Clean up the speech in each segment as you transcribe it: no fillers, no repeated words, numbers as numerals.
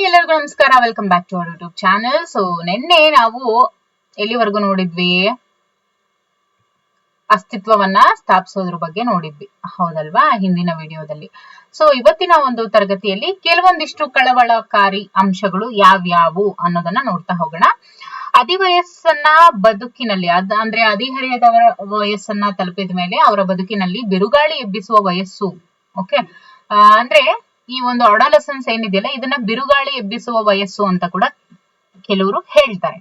Hi ಎಲ್ಲರಿಗೂ ನಮಸ್ಕಾರ, welcome back to our YouTube channel. So ನಿನ್ನೆ ನಾವು ಎಲ್ಲಿವರೆಗೂ ನೋಡಿದ್ವಿ? ಅಸ್ತಿತ್ವವನ್ನ ಸ್ಥಾಪಿಸೋದ್ರ ಬಗ್ಗೆ ನೋಡಿದ್ವಿ, ಹೌದಲ್ವಾ, ಹಿಂದಿನ ವಿಡಿಯೋದಲ್ಲಿ. ಸೊ ಇವತ್ತಿನ ಒಂದು ತರಗತಿಯಲ್ಲಿ ಕೆಲವೊಂದಿಷ್ಟು ಕಳವಳಕಾರಿ ಅಂಶಗಳು ಯಾವ್ಯಾವು ಅನ್ನೋದನ್ನ ನೋಡ್ತಾ ಹೋಗೋಣ. ಅಧಿವಯಸ್ಸನ್ನ ಬದುಕಿನಲ್ಲಿ ಅಂದ್ರೆ ಹದಿಹರೆಯದವರ ವಯಸ್ಸನ್ನ ತಲುಪಿದ ಮೇಲೆ ಅವರ ಬದುಕಿನಲ್ಲಿ ಬಿರುಗಾಳಿ ಎಬ್ಬಿಸುವ ವಯಸ್ಸು. ಓಕೆ, ಅಂದ್ರೆ ಈ ಒಂದು ಅಡಾಲಸೆನ್ಸ್ ಏನಿದೆಯಲ್ಲ, ಇದನ್ನ ಬಿರುಗಾಳಿ ಎಬ್ಬಿಸುವ ವಯಸ್ಸು ಅಂತ ಕೂಡ ಕೆಲವರು ಹೇಳ್ತಾರೆ.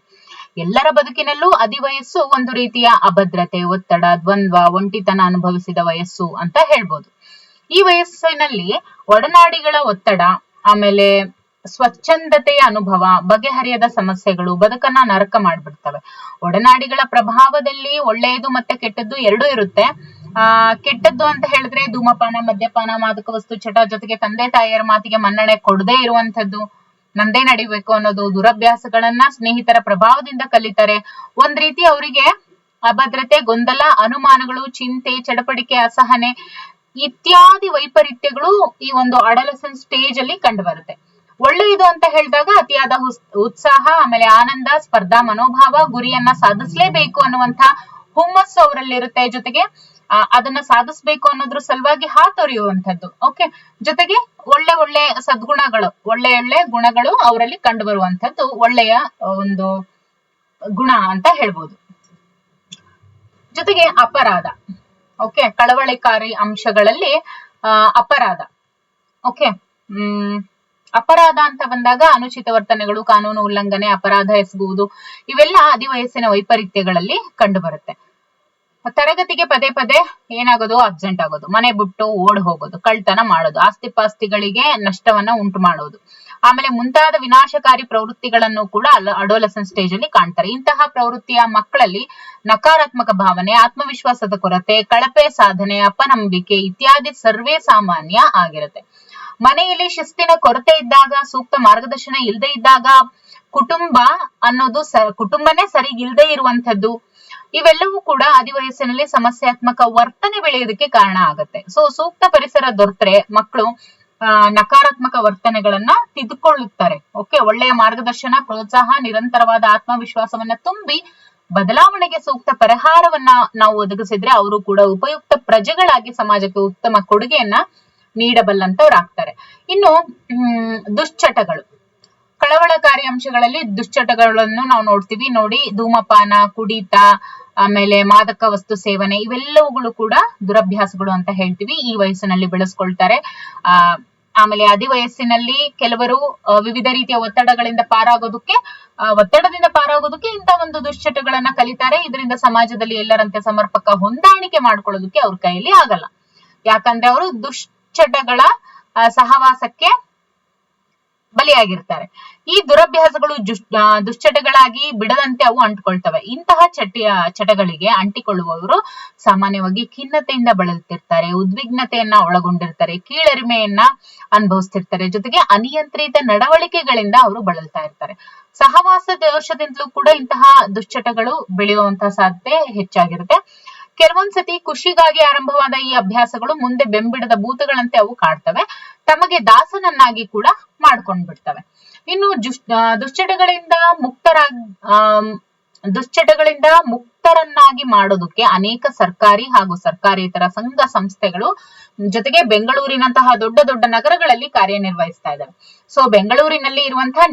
ಎಲ್ಲರ ಬದುಕಿನಲ್ಲೂ ಅಧಿವಯಸ್ಸು ಒಂದು ರೀತಿಯ ಅಭದ್ರತೆ, ಒತ್ತಡ, ದ್ವಂದ್ವ, ಒಂಟಿತನ ಅನುಭವಿಸಿದ ವಯಸ್ಸು ಅಂತ ಹೇಳ್ಬೋದು. ಈ ವಯಸ್ಸಿನಲ್ಲಿ ಒಡನಾಡಿಗಳ ಒತ್ತಡ, ಆಮೇಲೆ ಸ್ವಚ್ಛಂದತೆಯ ಅನುಭವ, ಬಗೆಹರಿಯದ ಸಮಸ್ಯೆಗಳು ಬದುಕನ್ನ ನರಕ ಮಾಡ್ಬಿಡ್ತವೆ. ಒಡನಾಡಿಗಳ ಪ್ರಭಾವದಲ್ಲಿ ಒಳ್ಳೆಯದು ಮತ್ತೆ ಕೆಟ್ಟದ್ದು ಎರಡೂ ಇರುತ್ತೆ. ಕೆಟ್ಟದ್ದು ಅಂತ ಹೇಳಿದ್ರೆ ಧೂಮಪಾನ, ಮದ್ಯಪಾನ, ಮಾದಕ ವಸ್ತು ಚಟ, ಜೊತೆಗೆ ತಂದೆ ತಾಯಿಯರ ಮಾತಿಗೆ ಮನ್ನಣೆ ಕೊಡದೇ ಇರುವಂತದ್ದು, ನಂದೇ ನಡಿಬೇಕು ಅನ್ನೋದು, ದುರಭ್ಯಾಸಗಳನ್ನ ಸ್ನೇಹಿತರ ಪ್ರಭಾವದಿಂದ ಕಲಿತಾರೆ. ಒಂದ್ ರೀತಿ ಅವರಿಗೆ ಅಭದ್ರತೆ, ಗೊಂದಲ, ಅನುಮಾನಗಳು, ಚಿಂತೆ, ಚಡಪಡಿಕೆ, ಅಸಹನೆ ಇತ್ಯಾದಿ ವೈಪರೀತ್ಯಗಳು ಈ ಒಂದು ಅಡಾಲಸೆನ್ಸ್ ಸ್ಟೇಜ್ ಅಲ್ಲಿ ಕಂಡು ಬರುತ್ತೆ. ಒಳ್ಳೆಯದು ಅಂತ ಹೇಳಿದಾಗ ಅತಿಯಾದ ಉತ್ಸಾಹ, ಆಮೇಲೆ ಆನಂದ, ಸ್ಪರ್ಧಾ ಮನೋಭಾವ, ಗುರಿಯನ್ನ ಸಾಧಿಸ್ಲೇಬೇಕು ಅನ್ನುವಂತ ಹುಮ್ಮಸ್ಸು ಅವರಲ್ಲಿರುತ್ತೆ. ಜೊತೆಗೆ ಅದನ್ನ ಸಾಧಿಸ್ಬೇಕು ಅನ್ನೋದ್ರ ಸಲುವಾಗಿ ಹಾತೊರೆಯುವಂಥದ್ದು. ಓಕೆ, ಜೊತೆಗೆ ಒಳ್ಳೆ ಒಳ್ಳೆ ಸದ್ಗುಣಗಳು, ಒಳ್ಳೆ ಒಳ್ಳೆ ಗುಣಗಳು ಅವರಲ್ಲಿ ಕಂಡು ಬರುವಂತದ್ದು ಒಳ್ಳೆಯ ಒಂದು ಗುಣ ಅಂತ ಹೇಳ್ಬೋದು. ಜೊತೆಗೆ ಅಪರಾಧ. ಓಕೆ, ಕಳವಳಕಾರಿ ಅಂಶಗಳಲ್ಲಿ ಅಪರಾಧ. ಓಕೆ, ಅಪರಾಧ ಅಂತ ಬಂದಾಗ ಅನುಚಿತ ವರ್ತನೆಗಳು, ಕಾನೂನು ಉಲ್ಲಂಘನೆ, ಅಪರಾಧ ಎಸಗುವುದು, ಇವೆಲ್ಲ ಅಧಿವಯಸ್ಸಿನ ವೈಪರೀತ್ಯಗಳಲ್ಲಿ ಕಂಡು ಬರುತ್ತೆ. ತರಗತಿಗೆ ಪದೇ ಪದೇ ಏನಾಗೋದು, ಅಬ್ಸೆಂಟ್ ಆಗೋದು, ಮನೆ ಬಿಟ್ಟು ಓಡ್ ಹೋಗೋದು, ಕಳ್ತನ ಮಾಡೋದು, ಆಸ್ತಿ ಪಾಸ್ತಿಗಳಿಗೆ ನಷ್ಟವನ್ನ ಉಂಟು ಮಾಡೋದು, ಆಮೇಲೆ ಮುಂತಾದ ವಿನಾಶಕಾರಿ ಪ್ರವೃತ್ತಿಗಳನ್ನು ಕೂಡ ಅಡೋಲಸೆನ್ಸ್ ಸ್ಟೇಜ್ ಅಲ್ಲಿ ಕಾಣ್ತಾರೆ. ಇಂತಹ ಪ್ರವೃತ್ತಿಯ ಮಕ್ಕಳಲ್ಲಿ ನಕಾರಾತ್ಮಕ ಭಾವನೆ, ಆತ್ಮವಿಶ್ವಾಸದ ಕೊರತೆ, ಕಳಪೆ ಸಾಧನೆ, ಅಪನಂಬಿಕೆ ಇತ್ಯಾದಿ ಸರ್ವೇ ಸಾಮಾನ್ಯ ಆಗಿರುತ್ತೆ. ಮನೆಯಲ್ಲಿ ಶಿಸ್ತಿನ ಕೊರತೆ ಇದ್ದಾಗ, ಸೂಕ್ತ ಮಾರ್ಗದರ್ಶನ ಇಲ್ಲದೆ ಇದ್ದಾಗ, ಕುಟುಂಬನೇ ಸರಿಗಿಲ್ದೇ ಇರುವಂತದ್ದು, ಇವೆಲ್ಲವೂ ಕೂಡ ಅಧಿವಯಸ್ಸಿನಲ್ಲಿ ಸಮಸ್ಯಾತ್ಮಕ ವರ್ತನೆ ಬೆಳೆಯೋದಕ್ಕೆ ಕಾರಣ ಆಗುತ್ತೆ. ಸೊ ಸೂಕ್ತ ಪರಿಸರ ದೊರೆತರೆ ಮಕ್ಕಳು ನಕಾರಾತ್ಮಕ ವರ್ತನೆಗಳನ್ನ ತಿದ್ದುಕೊಳ್ಳುತ್ತಾರೆ. ಓಕೆ, ಒಳ್ಳೆಯ ಮಾರ್ಗದರ್ಶನ, ಪ್ರೋತ್ಸಾಹ, ನಿರಂತರವಾದ ಆತ್ಮವಿಶ್ವಾಸವನ್ನ ತುಂಬಿ ಬದಲಾವಣೆಗೆ ಸೂಕ್ತ ಪರಿಹಾರವನ್ನ ನಾವು ಒದಗಿಸಿದ್ರೆ ಅವರು ಕೂಡ ಉಪಯುಕ್ತ ಪ್ರಜೆಗಳಾಗಿ ಸಮಾಜಕ್ಕೆ ಉತ್ತಮ ಕೊಡುಗೆಯನ್ನ ನೀಡಬಲ್ಲಂತವ್ರಾಗ್ತಾರೆ. ಇನ್ನು ದುಶ್ಚಟಗಳು, ಕಳವಳಕಾರಿ ಅಂಶಗಳಲ್ಲಿ ದುಶ್ಚಟಗಳನ್ನು ನಾವು ನೋಡ್ತೀವಿ. ನೋಡಿ, ಧೂಮಪಾನ, ಕುಡಿತ, ಆಮೇಲೆ ಮಾದಕ ವಸ್ತು ಸೇವನೆ, ಇವೆಲ್ಲವುಗಳು ಕೂಡ ದುರಭ್ಯಾಸಗಳು ಅಂತ ಹೇಳ್ತೀವಿ. ಈ ವಯಸ್ಸಿನಲ್ಲಿ ಬೆಳೆಸ್ಕೊಳ್ತಾರೆ. ಆಮೇಲೆ ಅಧಿವಯಸ್ಸಿನಲ್ಲಿ ಕೆಲವರು ವಿವಿಧ ರೀತಿಯ ಒತ್ತಡದಿಂದ ಪಾರಾಗೋದಕ್ಕೆ ಇಂಥ ಒಂದು ದುಶ್ಚಟಗಳನ್ನ ಕಲಿತಾರೆ. ಇದರಿಂದ ಸಮಾಜದಲ್ಲಿ ಎಲ್ಲರಂತೆ ಸಮರ್ಪಕ ಹೊಂದಾಣಿಕೆ ಮಾಡ್ಕೊಳ್ಳೋದಕ್ಕೆ ಅವ್ರ ಕೈಯಲ್ಲಿ ಆಗಲ್ಲ. ಯಾಕಂದ್ರೆ ಅವರು ದುಶ್ಚಟಗಳ ಸಹವಾಸಕ್ಕೆ ಬಲಿಯಾಗಿರ್ತಾರೆ. ಈ ದುರಭ್ಯಾಸಗಳು ದುಶ್ಚಟಗಳಾಗಿ ಬಿಡದಂತೆ ಅವು ಅಂಟಿಕೊಳ್ತವೆ. ಇಂತಹ ಚಟಗಳಿಗೆ ಅಂಟಿಕೊಳ್ಳುವವರು ಸಾಮಾನ್ಯವಾಗಿ ಖಿನ್ನತೆಯಿಂದ ಬಳಲ್ತಿರ್ತಾರೆ, ಉದ್ವಿಗ್ನತೆಯನ್ನ ಒಳಗೊಂಡಿರ್ತಾರೆ, ಕೀಳರಿಮೆಯನ್ನ ಅನುಭವಿಸ್ತಿರ್ತಾರೆ. ಜೊತೆಗೆ ಅನಿಯಂತ್ರಿತ ನಡವಳಿಕೆಗಳಿಂದ ಅವರು ಬಳಲ್ತಾ ಇರ್ತಾರೆ. ಸಹವಾಸ ದೋಷದಿಂದಲೂ ಕೂಡ ಇಂತಹ ದುಶ್ಚಟಗಳು ಬೆಳೆಯುವಂತಹ ಸಾಧ್ಯತೆ ಹೆಚ್ಚಾಗಿರುತ್ತೆ. ಕೆಲವೊಂದ್ಸತಿ ಖುಷಿಗಾಗಿ ಆರಂಭವಾದ ಈ ಅಭ್ಯಾಸಗಳು ಮುಂದೆ ಬೆಂಬಿಡದ ಭೂತಗಳಂತೆ ಅವು ಕಾಡ್ತವೆ, ತಮಗೆ ದಾಸನನ್ನಾಗಿ ಕೂಡ ಮಾಡ್ಕೊಂಡ್ಬಿಡ್ತವೆ. ಇನ್ನು ದುಶ್ಚಟಗಳಿಂದ ಮುಕ್ತರನ್ನಾಗಿ ಮಾಡೋದಕ್ಕೆ ಅನೇಕ ಸರ್ಕಾರಿ ಹಾಗೂ ಸರ್ಕಾರೇತರ ಸಂಘ ಸಂಸ್ಥೆಗಳು, ಜೊತೆಗೆ ಬೆಂಗಳೂರಿನಂತಹ ದೊಡ್ಡ ದೊಡ್ಡ ನಗರಗಳಲ್ಲಿ ಕಾರ್ಯನಿರ್ವಹಿಸ್ತಾ ಇದ್ದಾವೆ. ಸೊ ಬೆಂಗಳೂರಿನಲ್ಲಿ ಇರುವಂತಹ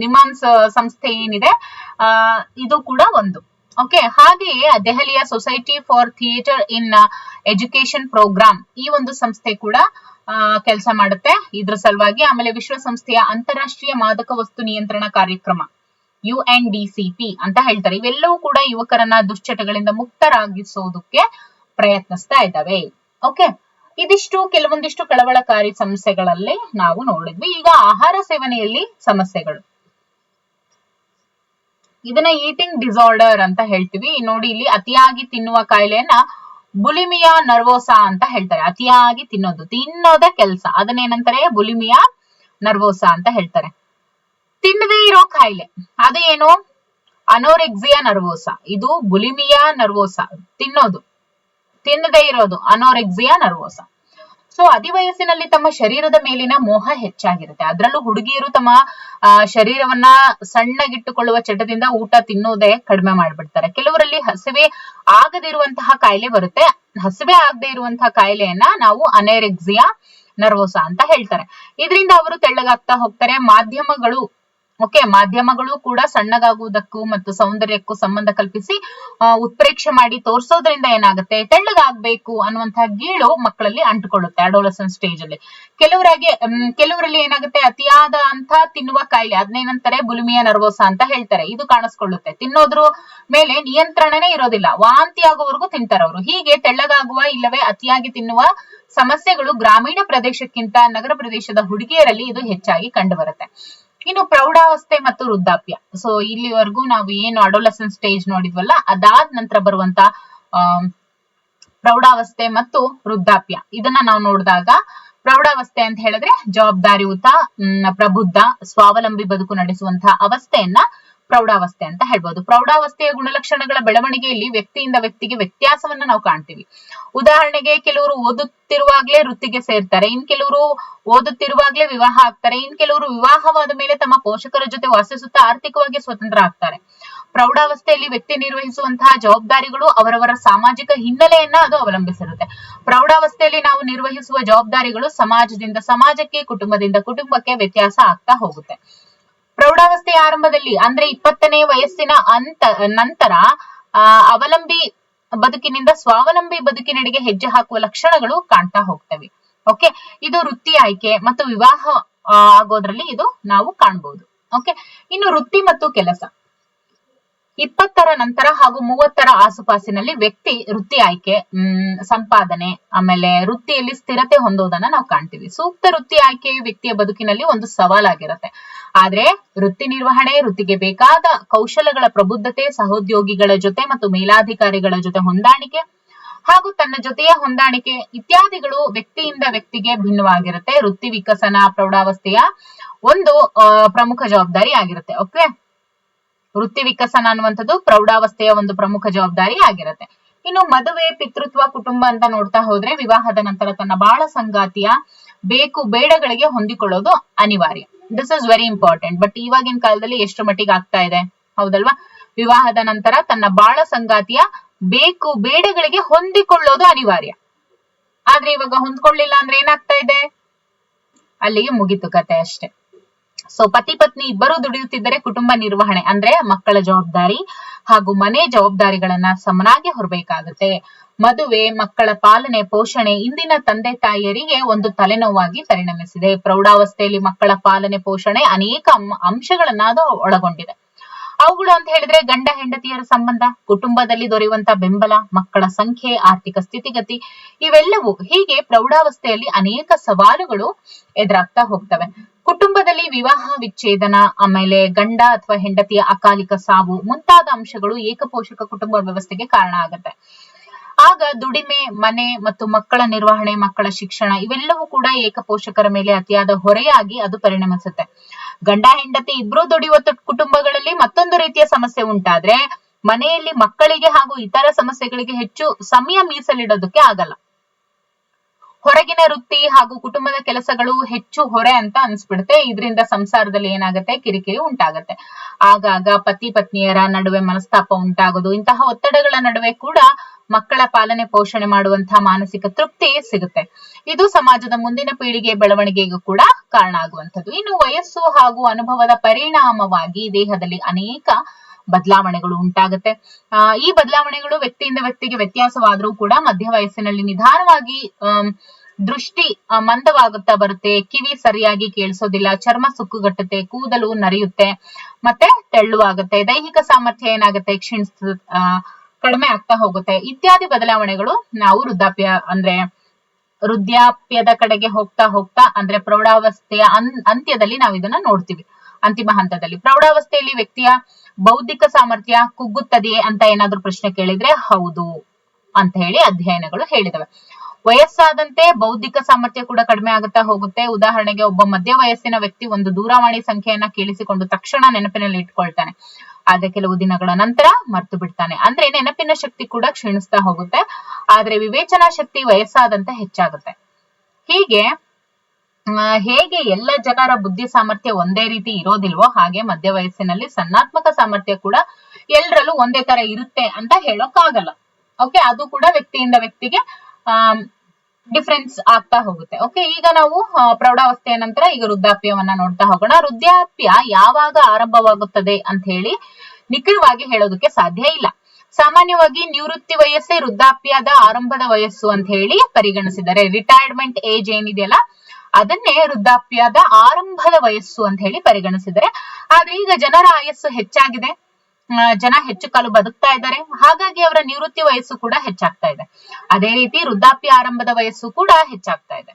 ನಿಮಾನ್ಸ್ ಸಂಸ್ಥೆ ಏನಿದೆ, ಇದು ಕೂಡ ಒಂದು. ಓಕೆ, ಹಾಗೆಯೇ ದೆಹಲಿಯ society for theatre in education programme, ಈ ಒಂದು ಸಂಸ್ಥೆ ಕೂಡ ಕೆಲಸ ಮಾಡುತ್ತೆ ಇದ್ರ ಸಲುವಾಗಿ. ಆಮೇಲೆ ವಿಶ್ವಸಂಸ್ಥೆಯ ಅಂತಾರಾಷ್ಟ್ರೀಯ ಮಾದಕ ವಸ್ತು ನಿಯಂತ್ರಣ ಕಾರ್ಯಕ್ರಮ UNDCP ಅಂತ ಹೇಳ್ತಾರೆ. ಇವೆಲ್ಲವೂ ಕೂಡ ಯುವಕರನ್ನ ದುಶ್ಚಟಗಳಿಂದ ಮುಕ್ತರಾಗಿಸೋದಕ್ಕೆ ಪ್ರಯತ್ನಿಸ್ತಾ ಇದ್ದಾವೆ. ಓಕೆ, ಇದಿಷ್ಟು ಕೆಲವೊಂದಿಷ್ಟು ಕಳವಳಕಾರಿ ಸಮಸ್ಯೆಗಳಲ್ಲಿ ನಾವು ನೋಡಿದ್ವಿ. ಈಗ ಆಹಾರ ಸೇವನೆಯಲ್ಲಿ ಸಮಸ್ಯೆಗಳು, ಇದನ್ನ ಈಟಿಂಗ್ ಡಿಸಾರ್ಡರ್ ಅಂತ ಹೇಳ್ತೀವಿ. ನೋಡಿ, ಇಲ್ಲಿ ಅತಿಯಾಗಿ ತಿನ್ನುವ ಕಾಯಿಲೆಯನ್ನ ಬುಲಿಮಿಯಾ ನರ್ವೋಸಾ ಅಂತ ಹೇಳ್ತಾರೆ. ಅತಿಯಾಗಿ ತಿನ್ನೋದೇ ಕೆಲಸ, ಅದನ್ನೇನಂತಾರೆ ಬುಲಿಮಿಯಾ ನರ್ವೋಸಾ ಅಂತ ಹೇಳ್ತಾರೆ. ತಿನ್ನದೇ ಇರೋ ಕಾಯಿಲೆ ಅದೇನು, ಅನೋರೆಕ್ಸಿಯಾ ನರ್ವೋಸಾ. ಇದು ಬುಲಿಮಿಯಾ ನರ್ವೋಸಾ, ತಿನ್ನದೇ ಇರೋದು ಅನೋರೆಕ್ಸಿಯಾ ನರ್ವೋಸಾ. ಸೊ ವಯಸ್ಸಿನಲ್ಲಿ ತಮ್ಮ ಶರೀರದ ಮೇಲಿನ ಮೋಹ ಹೆಚ್ಚಾಗಿರುತ್ತೆ. ಅದರಲ್ಲೂ ಹುಡುಗಿಯರು ತಮ್ಮ ಶರೀರವನ್ನ ಸಣ್ಣಗಿಟ್ಟುಕೊಳ್ಳುವ ಚಟದಿಂದ ಊಟ ತಿನ್ನುವುದೇ ಕಡಿಮೆ ಮಾಡ್ಬಿಡ್ತಾರೆ. ಕೆಲವರಲ್ಲಿ ಹಸಿವೆ ಆಗದಿರುವಂತಹ ಕಾಯಿಲೆ ಬರುತ್ತೆ. ಹಸಿವೆ ಆಗದೆ ಇರುವಂತಹ ಕಾಯಿಲೆಯನ್ನ ನಾವು ಅನೆರೆಕ್ಸಿಯಾ ನರ್ವೋಸಾ ಅಂತ ಹೇಳ್ತಾರೆ. ಇದರಿಂದ ಅವರು ತೆಳ್ಳಗಾಗ್ತಾ ಹೋಗ್ತಾರೆ. ಮಾಧ್ಯಮಗಳು ಕೂಡ ಸಣ್ಣಗಾಗುವುದಕ್ಕೂ ಮತ್ತು ಸೌಂದರ್ಯಕ್ಕೂ ಸಂಬಂಧ ಕಲ್ಪಿಸಿ ಉತ್ಪ್ರೇಕ್ಷೆ ಮಾಡಿ ತೋರಿಸೋದ್ರಿಂದ ಏನಾಗುತ್ತೆ, ತೆಳ್ಳಗಾಗ್ಬೇಕು ಅನ್ನುವಂತಹ ಗೀಳು ಮಕ್ಕಳಲ್ಲಿ ಅಂಟುಕೊಳ್ಳುತ್ತೆ ಅಡೋಲಸೆನ್ಸ್ ಸ್ಟೇಜ್ ಅಲ್ಲಿ. ಕೆಲವರಲ್ಲಿ ಏನಾಗುತ್ತೆ, ಅತಿಯಾದ ಅಂತ ತಿನ್ನುವ ಕಾಯಿಲೆ, ಅದನ್ನೇನಂತಾರೆ ಬುಲಿಮಿಯಾ ನರ್ವೋಸಾ ಅಂತ ಹೇಳ್ತಾರೆ, ಇದು ಕಾಣಿಸ್ಕೊಳ್ಳುತ್ತೆ. ತಿನ್ನೋದ್ರ ಮೇಲೆ ನಿಯಂತ್ರಣನೇ ಇರೋದಿಲ್ಲ, ವಾಂತಿ ಆಗೋವರೆಗೂ ತಿಂತಾರೆ ಅವರು. ಹೀಗೆ ತೆಳ್ಳಗಾಗುವ ಇಲ್ಲವೇ ಅತಿಯಾಗಿ ತಿನ್ನುವ ಸಮಸ್ಯೆಗಳು ಗ್ರಾಮೀಣ ಪ್ರದೇಶಕ್ಕಿಂತ ನಗರ ಪ್ರದೇಶದ ಹುಡುಗಿಯರಲ್ಲಿ ಇದು ಹೆಚ್ಚಾಗಿ ಕಂಡು ಬರುತ್ತೆ. ಇನ್ನು ಪ್ರೌಢಾವಸ್ಥೆ ಮತ್ತು ವೃದ್ಧಾಪ್ಯ. ಸೊ ಇಲ್ಲಿವರೆಗೂ ನಾವು ಏನು ಅಡೋಲಸೆನ್ಸ್ ಸ್ಟೇಜ್ ನೋಡಿದ್ವಲ್ಲ, ಅದಾದ ನಂತರ ಬರುವಂತ ಪ್ರೌಢಾವಸ್ಥೆ ಮತ್ತು ವೃದ್ಧಾಪ್ಯ, ಇದನ್ನ ನಾವು ನೋಡಿದಾಗ ಪ್ರೌಢಾವಸ್ಥೆ ಅಂತ ಹೇಳಿದ್ರೆ ಜವಾಬ್ದಾರಿಯುತ, ಪ್ರಬುದ್ಧ, ಸ್ವಾವಲಂಬಿ ಬದುಕು ನಡೆಸುವಂತಹ ಅವಸ್ಥೆಯನ್ನ ಪ್ರೌಢಾವಸ್ಥೆ ಅಂತ ಹೇಳ್ಬೋದು. ಪ್ರೌಢಾವಸ್ಥೆಯ ಗುಣಲಕ್ಷಣಗಳ ಬೆಳವಣಿಗೆಯಲ್ಲಿ ವ್ಯಕ್ತಿಯಿಂದ ವ್ಯಕ್ತಿಗೆ ವ್ಯತ್ಯಾಸವನ್ನ ನಾವು ಕಾಣ್ತೀವಿ. ಉದಾಹರಣೆಗೆ, ಕೆಲವರು ಓದುತ್ತಿರುವಾಗ್ಲೇ ವೃತ್ತಿಗೆ ಸೇರ್ತಾರೆ, ಇನ್ ಕೆಲವರು ಓದುತ್ತಿರುವಾಗ್ಲೇ ವಿವಾಹ ಆಗ್ತಾರೆ, ಇನ್ ಕೆಲವರು ವಿವಾಹವಾದ ಮೇಲೆ ತಮ್ಮ ಪೋಷಕರ ಜೊತೆ ವಾಸಿಸುತ್ತಾ ಆರ್ಥಿಕವಾಗಿ ಸ್ವತಂತ್ರ ಆಗ್ತಾರೆ. ಪ್ರೌಢಾವಸ್ಥೆಯಲ್ಲಿ ವ್ಯಕ್ತಿ ನಿರ್ವಹಿಸುವಂತಹ ಜವಾಬ್ದಾರಿಗಳು ಅವರವರ ಸಾಮಾಜಿಕ ಹಿನ್ನೆಲೆಯನ್ನ ಅದು ಅವಲಂಬಿಸಿರುತ್ತೆ. ಪ್ರೌಢಾವಸ್ಥೆಯಲ್ಲಿ ನಾವು ನಿರ್ವಹಿಸುವ ಜವಾಬ್ದಾರಿಗಳು ಸಮಾಜದಿಂದ ಸಮಾಜಕ್ಕೆ, ಕುಟುಂಬದಿಂದ ಕುಟುಂಬಕ್ಕೆ ವ್ಯತ್ಯಾಸ ಆಗ್ತಾ ಹೋಗುತ್ತೆ. ಪ್ರೌಢಾವಸ್ಥೆಯ ಆರಂಭದಲ್ಲಿ ಅಂದ್ರೆ 20ನೇ ವಯಸ್ಸಿನ ನಂತರ ಅವಲಂಬಿ ಬದುಕಿನಿಂದ ಸ್ವಾವಲಂಬಿ ಬದುಕಿನೆಡೆಗೆ ಹೆಜ್ಜೆ ಹಾಕುವ ಲಕ್ಷಣಗಳು ಕಾಣ್ತಾ ಹೋಗ್ತವೆ. ಓಕೆ, ಇದು ವೃತ್ತಿ ಆಯ್ಕೆ ಮತ್ತು ವಿವಾಹ ಆಗೋದ್ರಲ್ಲಿ ಇದು ನಾವು ಕಾಣಬಹುದು. ಓಕೆ, ಇನ್ನು ವೃತ್ತಿ ಮತ್ತು ಕೆಲಸ. 20ರ ನಂತರ ಹಾಗೂ 30ರ ಆಸುಪಾಸಿನಲ್ಲಿ ವ್ಯಕ್ತಿ ವೃತ್ತಿ ಆಯ್ಕೆ, ಸಂಪಾದನೆ, ಆಮೇಲೆ ವೃತ್ತಿಯಲ್ಲಿ ಸ್ಥಿರತೆ ಹೊಂದೋದನ್ನ ನಾವು ಕಾಣ್ತೀವಿ. ಸೂಕ್ತ ವೃತ್ತಿ ಆಯ್ಕೆಯು ವ್ಯಕ್ತಿಯ ಬದುಕಿನಲ್ಲಿ ಒಂದು ಸವಾಲಾಗಿರುತ್ತೆ. ಆದ್ರೆ ವೃತ್ತಿ ನಿರ್ವಹಣೆ, ವೃತ್ತಿಗೆ ಬೇಕಾದ ಕೌಶಲಗಳ ಪ್ರಬುದ್ಧತೆ, ಸಹೋದ್ಯೋಗಿಗಳ ಜೊತೆ ಮತ್ತು ಮೇಲಾಧಿಕಾರಿಗಳ ಜೊತೆ ಹೊಂದಾಣಿಕೆ ಹಾಗೂ ತನ್ನ ಜೊತೆಯ ಹೊಂದಾಣಿಕೆ ಇತ್ಯಾದಿಗಳು ವ್ಯಕ್ತಿಯಿಂದ ವ್ಯಕ್ತಿಗೆ ಭಿನ್ನವಾಗಿರುತ್ತೆ. ವೃತ್ತಿ ವಿಕಸನ ಪ್ರೌಢಾವಸ್ಥೆಯ ಒಂದು ಪ್ರಮುಖ ಜವಾಬ್ದಾರಿ ಆಗಿರುತ್ತೆ. ಓಕೆ, ವೃತ್ತಿ ವಿಕಸನ ಅನ್ನುವಂಥದ್ದು ಪ್ರೌಢಾವಸ್ಥೆಯ ಒಂದು ಪ್ರಮುಖ ಜವಾಬ್ದಾರಿ ಆಗಿರುತ್ತೆ. ಇನ್ನು ಮದುವೆ, ಪಿತೃತ್ವ, ಕುಟುಂಬ ಅಂತ ನೋಡ್ತಾ ಹೋದ್ರೆ ವಿವಾಹದ ನಂತರ ತನ್ನ ಬಾಳ ಸಂಗಾತಿಯ ಬೇಕು ಬೇಡಗಳಿಗೆ ಹೊಂದಿಕೊಳ್ಳೋದು ಅನಿವಾರ್ಯ. This is very important. But ಇವಾಗಿನ ಕಾಲದಲ್ಲಿ ಎಷ್ಟು ಮಟ್ಟಿಗೆ ಆಗ್ತಾ ಇದೆ, ಹೌದಲ್ವಾ? ವಿವಾಹದ ನಂತರ ತನ್ನ ಬಾಳ ಸಂಗಾತಿಯ ಬೇಕು ಬೇಡಗಳಿಗೆ ಹೊಂದಿಕೊಳ್ಳೋದು ಅನಿವಾರ್ಯ. ಆದ್ರೆ ಇವಾಗ ಹೊಂದ್ಕೊಳ್ಳಿಲ್ಲ ಅಂದ್ರೆ ಏನಾಗ್ತಾ ಇದೆ, ಅಲ್ಲಿಗೆ ಮುಗಿತು ಕತೆ ಅಷ್ಟೇ. ಸೊ ಪತಿ ಪತ್ನಿ ಇಬ್ಬರು ದುಡಿಯುತ್ತಿದ್ದರೆ ಕುಟುಂಬ ನಿರ್ವಹಣೆ ಅಂದ್ರೆ ಮಕ್ಕಳ ಜವಾಬ್ದಾರಿ ಹಾಗೂ ಮನೆ ಜವಾಬ್ದಾರಿಗಳನ್ನ ಸಮನಾಗಿ ಹೊರಬೇಕಾಗುತ್ತೆ. ಮದುವೆ, ಮಕ್ಕಳ ಪಾಲನೆ, ಪೋಷಣೆ ಇಂದಿನ ತಂದೆ ತಾಯಿಯರಿಗೆ ಒಂದು ತಲೆನೋವಾಗಿ ಪರಿಣಮಿಸಿದೆ. ಪ್ರೌಢಾವಸ್ಥೆಯಲ್ಲಿ ಮಕ್ಕಳ ಪಾಲನೆ, ಪೋಷಣೆ ಅನೇಕ ಅಂಶಗಳನ್ನ ಅದು ಒಳಗೊಂಡಿದೆ. ಅವುಗಳು ಅಂತ ಹೇಳಿದ್ರೆ ಗಂಡ ಹೆಂಡತಿಯರ ಸಂಬಂಧ, ಕುಟುಂಬದಲ್ಲಿ ದೊರೆಯುವಂತ ಬೆಂಬಲ, ಮಕ್ಕಳ ಸಂಖ್ಯೆ, ಆರ್ಥಿಕ ಸ್ಥಿತಿಗತಿ, ಇವೆಲ್ಲವೂ ಹೀಗೆ ಪ್ರೌಢಾವಸ್ಥೆಯಲ್ಲಿ ಅನೇಕ ಸವಾಲುಗಳು ಎದುರಾಗ್ತಾ ಹೋಗ್ತವೆ. ಕುಟುಂಬದಲ್ಲಿ ವಿವಾಹ ವಿಚ್ಛೇದನ, ಆಮೇಲೆ ಗಂಡ ಅಥವಾ ಹೆಂಡತಿಯ ಅಕಾಲಿಕ ಸಾವು ಮುಂತಾದ ಅಂಶಗಳು ಏಕಪೋಷಕ ಕುಟುಂಬ ವ್ಯವಸ್ಥೆಗೆ ಕಾರಣ ಆಗುತ್ತೆ. ಆಗ ದುಡಿಮೆ, ಮನೆ ಮತ್ತು ಮಕ್ಕಳ ನಿರ್ವಹಣೆ, ಮಕ್ಕಳ ಶಿಕ್ಷಣ ಇವೆಲ್ಲವೂ ಕೂಡ ಏಕಪೋಷಕರ ಮೇಲೆ ಅತಿಯಾದ ಹೊರೆಯಾಗಿ ಅದು ಪರಿಣಮಿಸುತ್ತೆ. ಗಂಡ ಹೆಂಡತಿ ಇಬ್ರು ದುಡಿಯುವ ಕುಟುಂಬಗಳಲ್ಲಿ ಮತ್ತೊಂದು ರೀತಿಯ ಸಮಸ್ಯೆ ಉಂಟಾದ್ರೆ ಮನೆಯಲ್ಲಿ ಮಕ್ಕಳಿಗೆ ಹಾಗೂ ಇತರ ಸಮಸ್ಯೆಗಳಿಗೆ ಹೆಚ್ಚು ಸಮಯ ಮೀಸಲಿಡೋದಕ್ಕೆ ಆಗಲ್ಲ. ಹೊರಗಿನ ವೃತ್ತಿ ಹಾಗೂ ಕುಟುಂಬದ ಕೆಲಸಗಳು ಹೆಚ್ಚು ಹೊರೆ ಅಂತ ಅನ್ಸ್ಬಿಡುತ್ತೆ. ಇದರಿಂದ ಸಂಸಾರದಲ್ಲಿ ಏನಾಗುತ್ತೆ, ಕಿರಿಕಿರಿ ಉಂಟಾಗತ್ತೆ. ಆಗಾಗ ಪತಿ ಪತ್ನಿಯರ ನಡುವೆ ಮನಸ್ತಾಪ ಉಂಟಾಗೋದು, ಇಂತಹ ಒತ್ತಡಗಳ ನಡುವೆ ಕೂಡ ಮಕ್ಕಳ ಪಾಲನೆ ಪೋಷಣೆ ಮಾಡುವಂತಹ ಮಾನಸಿಕ ತೃಪ್ತಿ ಸಿಗುತ್ತೆ. ಇದು ಸಮಾಜದ ಮುಂದಿನ ಪೀಳಿಗೆ ಬೆಳವಣಿಗೆಗೂ ಕೂಡ ಕಾರಣ ಆಗುವಂಥದ್ದು. ಇನ್ನು ವಯಸ್ಸು ಹಾಗೂ ಅನುಭವದ ಪರಿಣಾಮವಾಗಿ ದೇಹದಲ್ಲಿ ಅನೇಕ ಬದಲಾವಣೆಗಳು ಉಂಟಾಗುತ್ತೆ. ಈ ಬದಲಾವಣೆಗಳು ವ್ಯಕ್ತಿಯಿಂದ ವ್ಯಕ್ತಿಗೆ ವ್ಯತ್ಯಾಸವಾದ್ರೂ ಕೂಡ ಮಧ್ಯ ವಯಸ್ಸಿನಲ್ಲಿ ನಿಧಾನವಾಗಿ ದೃಷ್ಟಿ ಮಂದವಾಗುತ್ತಾ ಬರುತ್ತೆ, ಕಿವಿ ಸರಿಯಾಗಿ ಕೇಳಿಸೋದಿಲ್ಲ, ಚರ್ಮ ಸುಕ್ಕುಗಟ್ಟುತ್ತೆ, ಕೂದಲು ನರಿಯುತ್ತೆ, ಮತ್ತೆ ತೆಳ್ಳುವಾಗುತ್ತೆ, ದೈಹಿಕ ಸಾಮರ್ಥ್ಯ ಏನಾಗುತ್ತೆ, ಕಡಿಮೆ ಆಗ್ತಾ ಹೋಗುತ್ತೆ. ಇತ್ಯಾದಿ ಬದಲಾವಣೆಗಳು ನಾವು ವೃದ್ಧಾಪ್ಯದ ಕಡೆಗೆ ಹೋಗ್ತಾ ಅಂದ್ರೆ ಪ್ರೌಢಾವಸ್ಥೆಯ ಅಂತ್ಯದಲ್ಲಿ ನಾವು ಇದನ್ನ ನೋಡ್ತೀವಿ. ಅಂತಿಮ ಹಂತದಲ್ಲಿ ಪ್ರೌಢಾವಸ್ಥೆಯಲ್ಲಿ ವ್ಯಕ್ತಿಯ ಬೌದ್ಧಿಕ ಸಾಮರ್ಥ್ಯ ಕುಗ್ಗುತ್ತದೆಯೇ ಅಂತ ಏನಾದ್ರೂ ಪ್ರಶ್ನೆ ಕೇಳಿದ್ರೆ ಹೌದು ಅಂತ ಹೇಳಿ ಅಧ್ಯಯನಗಳು ಹೇಳಿದವೆ. ವಯಸ್ಸಾದಂತೆ ಬೌದ್ಧಿಕ ಸಾಮರ್ಥ್ಯ ಕೂಡ ಕಡಿಮೆ ಆಗುತ್ತಾ ಹೋಗುತ್ತೆ. ಉದಾಹರಣೆಗೆ, ಒಬ್ಬ ಮಧ್ಯ ವಯಸ್ಸಿನ ವ್ಯಕ್ತಿ ಒಂದು ದೂರವಾಣಿ ಸಂಖ್ಯೆಯನ್ನ ಕೇಳಿಸಿಕೊಂಡು ತಕ್ಷಣ ನೆನಪಿನಲ್ಲಿ ಇಟ್ಕೊಳ್ತಾನೆ, ಆದ್ರೆ ಕೆಲವು ದಿನಗಳ ನಂತರ ಮರ್ತು ಬಿಡ್ತಾನೆ. ಅಂದ್ರೆ ನೆನಪಿನ ಶಕ್ತಿ ಕೂಡ ಕ್ಷೀಣಿಸ್ತಾ ಹೋಗುತ್ತೆ. ಆದ್ರೆ ವಿವೇಚನಾ ಶಕ್ತಿ ವಯಸ್ಸಾದಂತೆ ಹೆಚ್ಚಾಗುತ್ತೆ. ಹೀಗೆ ಹೇಗೆ ಎಲ್ಲ ಜನರ ಬುದ್ಧಿ ಸಾಮರ್ಥ್ಯ ಒಂದೇ ರೀತಿ ಇರೋದಿಲ್ವೋ ಹಾಗೆ ಮಧ್ಯ ವಯಸ್ಸಿನಲ್ಲಿ ಸನ್ನಾತ್ಮಕ ಸಾಮರ್ಥ್ಯ ಕೂಡ ಎಲ್ಲರಲ್ಲೂ ಒಂದೇ ತರ ಇರುತ್ತೆ ಅಂತ ಹೇಳೋಕ್ಕಾಗಲ್ಲ. ಓಕೆ, ಅದು ಕೂಡ ವ್ಯಕ್ತಿಯಿಂದ ವ್ಯಕ್ತಿಗೆ ಡಿಫ್ರೆನ್ಸ್ ಆಗ್ತಾ ಹೋಗುತ್ತೆ. ಓಕೆ, ಈಗ ನಾವು ಪ್ರೌಢಾವಸ್ಥೆಯ ನಂತರ ಈಗ ವೃದ್ಧಾಪ್ಯವನ್ನ ನೋಡ್ತಾ ಹೋಗೋಣ. ವೃದ್ಧಾಪ್ಯ ಯಾವಾಗ ಆರಂಭವಾಗುತ್ತದೆ ಅಂತ ಹೇಳಿ ನಿಖರವಾಗಿ ಹೇಳೋದಕ್ಕೆ ಸಾಧ್ಯ ಇಲ್ಲ. ಸಾಮಾನ್ಯವಾಗಿ ನಿವೃತ್ತಿ ವಯಸ್ಸೇ ವೃದ್ಧಾಪ್ಯದ ಆರಂಭದ ವಯಸ್ಸು ಅಂತ ಹೇಳಿ ಪರಿಗಣಿಸಿದ್ದಾರೆ. ರಿಟೈರ್ಮೆಂಟ್ ಏಜ್ ಏನಿದೆಯಲ್ಲ ಅದನ್ನೇ ವೃದ್ಧಾಪ್ಯದ ಆರಂಭದ ವಯಸ್ಸು ಅಂತ ಹೇಳಿ ಪರಿಗಣಿಸಿದ್ದಾರೆ. ಆದ್ರೆ ಈಗ ಜನರ ಆಯಸ್ಸು ಹೆಚ್ಚಾಗಿದೆ, ಜನ ಹೆಚ್ಚು ಕಾಲ ಬದುಕ್ತಾ ಇದ್ದಾರೆ, ಹಾಗಾಗಿ ಅವರ ನಿವೃತ್ತಿ ವಯಸ್ಸು ಕೂಡ ಹೆಚ್ಚಾಗ್ತಾ ಇದೆ. ಅದೇ ರೀತಿ ವೃದ್ಧಾಪ್ಯ ಆರಂಭದ ವಯಸ್ಸು ಕೂಡ ಹೆಚ್ಚಾಗ್ತಾ ಇದೆ.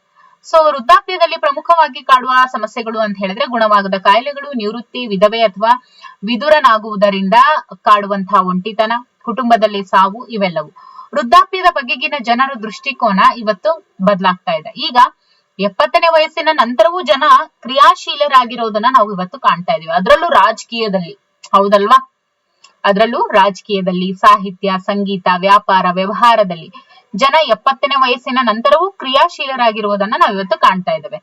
ಸೊ ವೃದ್ಧಾಪ್ಯದಲ್ಲಿ ಪ್ರಮುಖವಾಗಿ ಕಾಡುವ ಸಮಸ್ಯೆಗಳು ಅಂತ ಹೇಳಿದ್ರೆ ಗುಣವಾಗದ ಕಾಯಿಲೆಗಳು, ನಿವೃತ್ತಿ, ವಿಧವೆ ಅಥವಾ ವಿದುರನಾಗುವುದರಿಂದ ಕಾಡುವಂತಹ ಒಂಟಿತನ, ಕುಟುಂಬದಲ್ಲಿ ಸಾವು, ಇವೆಲ್ಲವು. ವೃದ್ಧಾಪ್ಯದ ಬಗೆಗಿನ ಜನರ ದೃಷ್ಟಿಕೋನ ಇವತ್ತು ಬದಲಾಗ್ತಾ ಇದೆ. ಈಗ 70ನೇ ವಯಸ್ಸಿನ ನಂತರವೂ ಜನ ಕ್ರಿಯಾಶೀಲರಾಗಿರೋದನ್ನ ನಾವು ಇವತ್ತು ಕಾಣ್ತಾ ಇದೀವಿ. ಅದರಲ್ಲೂ ರಾಜಕೀಯದಲ್ಲಿ, ಹೌದಲ್ವಾ? ಅದರಲ್ಲೂ ರಾಜಕೀಯದಲ್ಲಿ, ಸಾಹಿತ್ಯ, ಸಂಗೀತ, ವ್ಯಾಪಾರ, ವ್ಯವಹಾರದಲ್ಲಿ ಜನ 70ನೇ ವಯಸ್ಸಿನ ನಂತರವೂ ಕ್ರಿಯಾಶೀಲರಾಗಿರುವುದನ್ನ ನಾವು ಇವತ್ತು ಕಾಣ್ತಾ ಇದ್ದೇವೆ.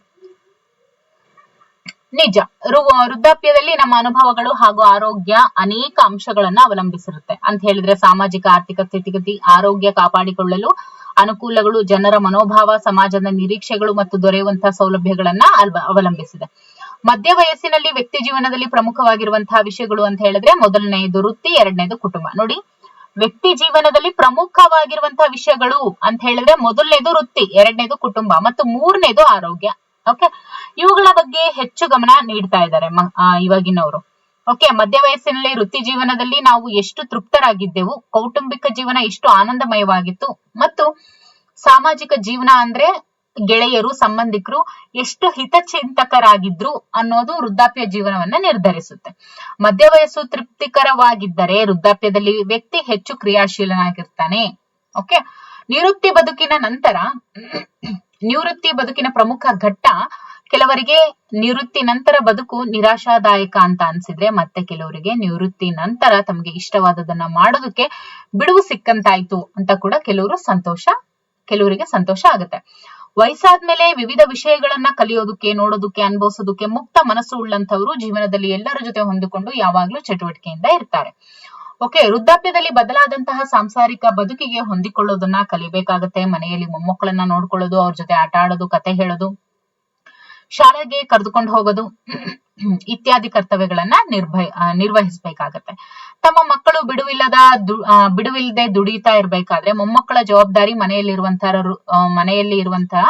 ನಿಜ, ವೃದ್ಧಾಪ್ಯದಲ್ಲಿ ನಮ್ಮ ಅನುಭವಗಳು ಹಾಗೂ ಆರೋಗ್ಯ ಅನೇಕ ಅಂಶಗಳನ್ನ ಅವಲಂಬಿಸಿರುತ್ತೆ ಅಂತ ಹೇಳಿದ್ರೆ ಸಾಮಾಜಿಕ ಆರ್ಥಿಕ ಸ್ಥಿತಿಗತಿ, ಆರೋಗ್ಯ ಕಾಪಾಡಿಕೊಳ್ಳಲು ಅನುಕೂಲಗಳು, ಜನರ ಮನೋಭಾವ, ಸಮಾಜದ ನಿರೀಕ್ಷೆಗಳು ಮತ್ತು ದೊರೆಯುವಂತಹ ಸೌಲಭ್ಯಗಳನ್ನ ಅವಲಂಬಿಸಿದೆ. ಮಧ್ಯ ವಯಸ್ಸಿನಲ್ಲಿ ವ್ಯಕ್ತಿ ಜೀವನದಲ್ಲಿ ಪ್ರಮುಖವಾಗಿರುವಂತಹ ವಿಷಯಗಳು ಅಂತ ಹೇಳಿದ್ರೆ ಮೊದಲನೆಯದು ವೃತ್ತಿ, ಎರಡನೇದು ಕುಟುಂಬ. ನೋಡಿ, ವ್ಯಕ್ತಿ ಜೀವನದಲ್ಲಿ ಪ್ರಮುಖವಾಗಿರುವಂತಹ ವಿಷಯಗಳು ಅಂತ ಹೇಳಿದ್ರೆ ಮೊದಲನೇದು ವೃತ್ತಿ, ಎರಡನೇದು ಕುಟುಂಬ ಮತ್ತು ಮೂರನೇದು ಆರೋಗ್ಯ. ಓಕೆ, ಇವುಗಳ ಬಗ್ಗೆ ಹೆಚ್ಚು ಗಮನ ನೀಡ್ತಾ ಇದ್ದಾರೆ ಇವಾಗಿನವರು. ಓಕೆ, ಮಧ್ಯ ವಯಸ್ಸಿನಲ್ಲಿ ವೃತ್ತಿ ಜೀವನದಲ್ಲಿ ನಾವು ಎಷ್ಟು ತೃಪ್ತರಾಗಿದ್ದೆವು, ಕೌಟುಂಬಿಕ ಜೀವನ ಎಷ್ಟು ಆನಂದಮಯವಾಗಿತ್ತು ಮತ್ತು ಸಾಮಾಜಿಕ ಜೀವನ ಅಂದ್ರೆ ಗೆಳೆಯರು, ಸಂಬಂಧಿಕರು ಎಷ್ಟು ಹಿತಚಿಂತಕರಾಗಿದ್ರು ಅನ್ನೋದು ವೃದ್ಧಾಪ್ಯ ಜೀವನವನ್ನ ನಿರ್ಧರಿಸುತ್ತೆ. ಮಧ್ಯ ವಯಸ್ಸು ತೃಪ್ತಿಕರವಾಗಿದ್ದರೆ ವೃದ್ಧಾಪ್ಯದಲ್ಲಿ ವ್ಯಕ್ತಿ ಹೆಚ್ಚು ಕ್ರಿಯಾಶೀಲನಾಗಿರ್ತಾನೆ. ಓಕೆ, ನಿವೃತ್ತಿ ಬದುಕಿನ ಪ್ರಮುಖ ಘಟ್ಟ. ಕೆಲವರಿಗೆ ನಿವೃತ್ತಿ ನಂತರ ಬದುಕು ನಿರಾಶಾದಾಯಕ ಅಂತ ಅನ್ಸಿದ್ರೆ, ಮತ್ತೆ ಕೆಲವರಿಗೆ ನಿವೃತ್ತಿ ನಂತರ ತಮಗೆ ಇಷ್ಟವಾದದನ್ನ ಮಾಡೋದಕ್ಕೆ ಬಿಡುವು ಸಿಕ್ಕಂತಾಯ್ತು ಅಂತ ಕೂಡ ಕೆಲವರಿಗೆ ಸಂತೋಷ ಆಗುತ್ತೆ. ವಯಸ್ಸಾದ್ಮೇಲೆ ವಿವಿಧ ವಿಷಯಗಳನ್ನ ಕಲಿಯೋದಕ್ಕೆ, ನೋಡೋದಕ್ಕೆ, ಅನುಭವಿಸೋದಕ್ಕೆ ಮುಕ್ತ ಮನಸ್ಸು ಉಳ್ಳಂತವರು ಜೀವನದಲ್ಲಿ ಎಲ್ಲರ ಜೊತೆ ಹೊಂದಿಕೊಂಡು ಯಾವಾಗ್ಲೂ ಚಟುವಟಿಕೆಯಿಂದ ಇರ್ತಾರೆ. ಓಕೆ, ವೃದ್ಧಾಪ್ಯದಲ್ಲಿ ಬದಲಾದಂತಹ ಸಾಂಸಾರಿಕ ಬದುಕಿಗೆ ಹೊಂದಿಕೊಳ್ಳೋದನ್ನ ಕಲಿಬೇಕಾಗತ್ತೆ. ಮನೆಯಲ್ಲಿ ಮೊಮ್ಮಕ್ಕಳನ್ನ ನೋಡ್ಕೊಳ್ಳೋದು, ಅವ್ರ ಜೊತೆ ಆಟ ಆಡೋದು, ಕತೆ ಹೇಳೋದು, ಶಾಲೆಗೆ ಕರೆದುಕೊಂಡು ಹೋಗೋದು ಇತ್ಯಾದಿ ಕರ್ತವ್ಯಗಳನ್ನ ನಿರ್ವಹಿಸಬೇಕಾಗತ್ತೆ. ತಮ್ಮ ಮಕ್ಕಳು ಬಿಡುವಿಲ್ಲದೆ ದುಡಿತಾ ಇರ್ಬೇಕಾದ್ರೆ ಮೊಮ್ಮಕ್ಕಳ ಜವಾಬ್ದಾರಿ ಮನೆಯಲ್ಲಿ ಇರುವಂತಹ